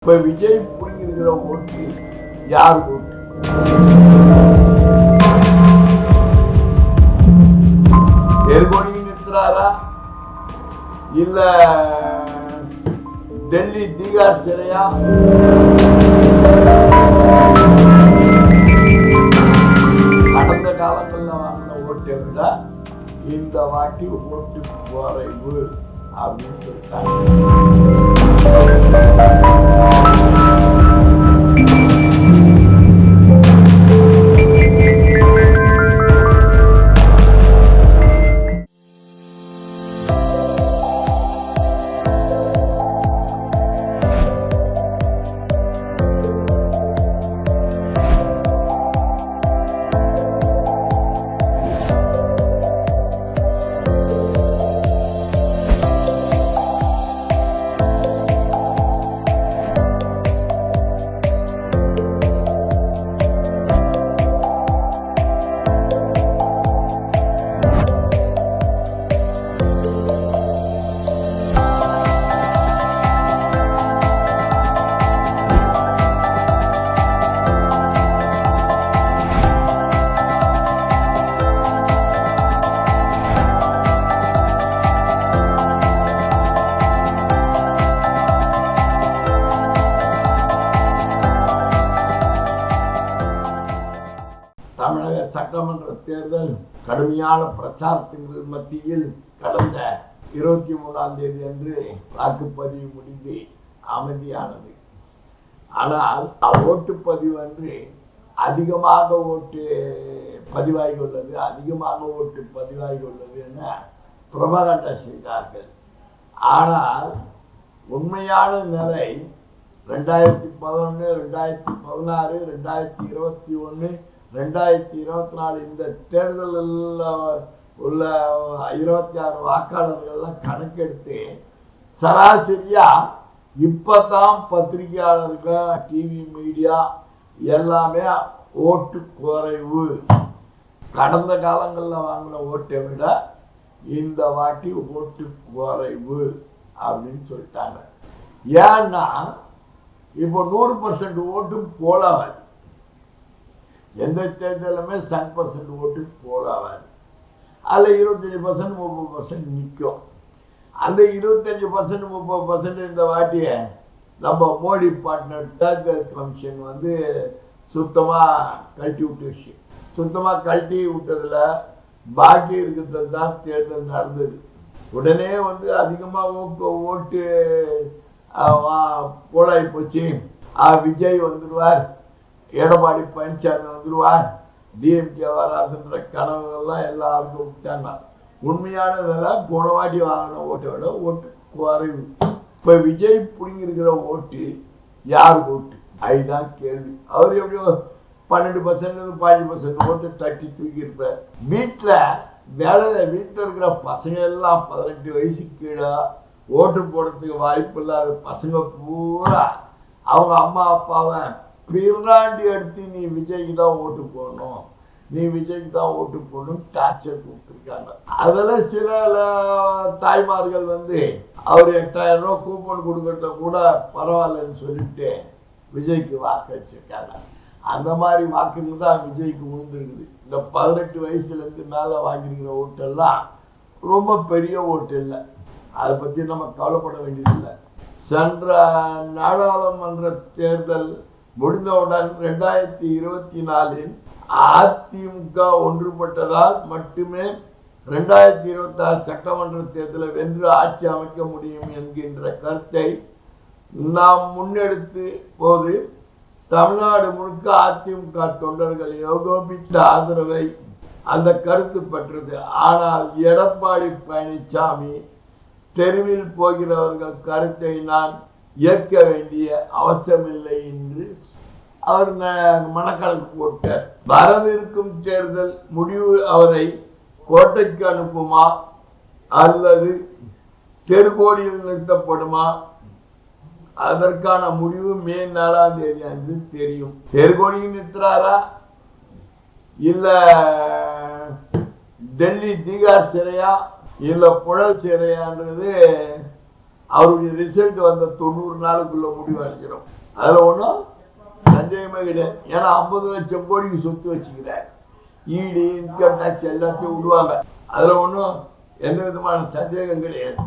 இப்ப விஜய் புரிஞ்சிருக்கிற ஓட்டு யார் ஓட்டு? தேர்கோணி நிற்கிறாரா இல்ல டெல்லி தீகார் சிறையா? கடந்த காலங்கள்ல வாங்கின ஓட்டை விட இந்த வாட்டி ஓட்டு குறைவு அப்படின்னு சொல்லிட்டாங்க. தமிழக சட்டமன்ற தேர்தல் கடுமையான பிரச்சாரத்தின் மத்தியில் கடந்த 23ஆம் தேதி அன்று வாக்குப்பதிவு முடிந்து அமைதியானது. ஆனால் ஓட்டுப்பதிவு அன்று அதிகமாக ஓட்டு பதிவாகியுள்ளது என பிரபகண்ட செய்தார்கள். ஆனால் உண்மையான நிலை 2011, 2016, 2021, 2024 இந்த தேர்தலில் உள்ள 26 வாக்காளர்கள்லாம் கணக்கெடுத்து சராசரியா இப்பதான் பத்திரிகையாளர்கள், டிவி மீடியா எல்லாமே ஓட்டு குறைவு, கடந்த காலங்களில் வாங்கின ஓட்டை விட இந்த வாட்டி ஓட்டு குறைவு அப்படின்னு சொல்லிட்டாங்க. ஏன்னா இப்போ 100% ஓட்டு போலாவாது. எந்த தேர்தலுமே 100% ஓட்டு போலாவாது. அதில் 25% 30% நிற்கும். அந்த 25% 30% இந்த வாட்டிய நம்ம மோடி பார்ட்னர் தேர்தல் கமிஷன் சுத்தமாக கழட்டி விட்டுருச்சு. சுத்தமாக கழட்டி விட்டதுல பாக்கி இருக்கிறது தான் தேர்தல் நடந்தது. உடனே அதிகமாக ஓட்டு போலாகி போச்சு. விஜய் வந்துடுவார், எடப்பாடி பழனிசாமி வந்துடுவார், டிஎம்கே வராதுன்ற கனவுகள்லாம் எல்லாருக்கும் விட்டாங்க. உண்மையான நிலை போன வாட்டி வாங்கின ஓட்டை விட ஓட்டு குறைவு. இப்போ விஜய் பிடிங்கிருக்கிற ஓட்டு யார் ஓட்டு? அதுதான் கேள்வி. அவர் எப்படியோ 12% 15% ஓட்டு தட்டி தூக்கி இருப்பார். வீட்டில் இருக்கிற பசங்க எல்லாம் 18 வயசுக்கு கீழே ஓட்டு போடுறதுக்கு வாய்ப்பு இல்லாத பசங்க பூரா அவங்க அம்மா அப்பாவை பிராண்டி எடுத்து நீ விஜய்க்கு தான் ஓட்டு போடணும், டார்ச்சர் கொடுத்துருக்காங்க. அதில் சில தாய்மார்கள் அவர் 8000 ரூபா கூப்பன் கொடுக்கறத கூட பரவாயில்லன்னு சொல்லிட்டு விஜய்க்கு வாக்கு வச்சிருக்காங்க. அந்த மாதிரி வாக்குகள் தான் விஜய்க்கு விழுந்துருக்குது. இந்த 18 வயசுலேருந்து மேலே வாங்கிருக்கிற ஓட்டெல்லாம் ரொம்ப பெரிய ஓட்டு இல்லை. அதை பற்றி நம்ம கவலைப்பட வேண்டியதில்லை. சென்ற நாடாளுமன்ற தேர்தல் முடிந்தவுடன் 2024 அதிமுக ஒன்றுபட்டதால் மட்டுமே 2026 சட்டமன்ற தேர்தலை வென்று ஆட்சி அமைக்க முடியும் என்கின்ற கருத்தை நாம் முன்னெடுத்து போது தமிழ்நாடு முழுக்க அதிமுக தொண்டர்கள் ஏகோபித்த ஆதரவை அந்த கருத்து பெற்றது. ஆனால் எடப்பாடி பழனிசாமி தெருவில் போகிறவர்கள் கருத்தை நான் ஏற்க வேண்டிய அவசியமில்லை என்று அவர் மனக்கணக்கு போட்டார். வரவிருக்கும் தேர்தல் முடிவு அவரை கோட்டைக்கு அனுப்புமா அல்லது தெருக்கோடியில் நிறுத்தப்படுமா? அதற்கான முடிவு மே 4ஆம் தேதி அன்று தெரியும். தெருக்கோடியில் நிறுத்துறாரா இல்ல டெல்லி தீகார் சிறையா இல்ல புழல் சிறையான்றது அவருடைய ரிசல்ட் வந்த 90 நாளுக்குள்ள முடிவு அளிக்கிறோம். அதில் ஒன்றும் சந்தேகமே கிடையாது. ஏன்னா 50 லட்சம் கோடிக்கு சொத்து வச்சுக்கிறார். ஈடு இன்கம் டேக்ஸ் எல்லாத்தையும் விடுவாங்க. அதில் ஒன்றும் எந்த விதமான சந்தேகம் கிடையாது.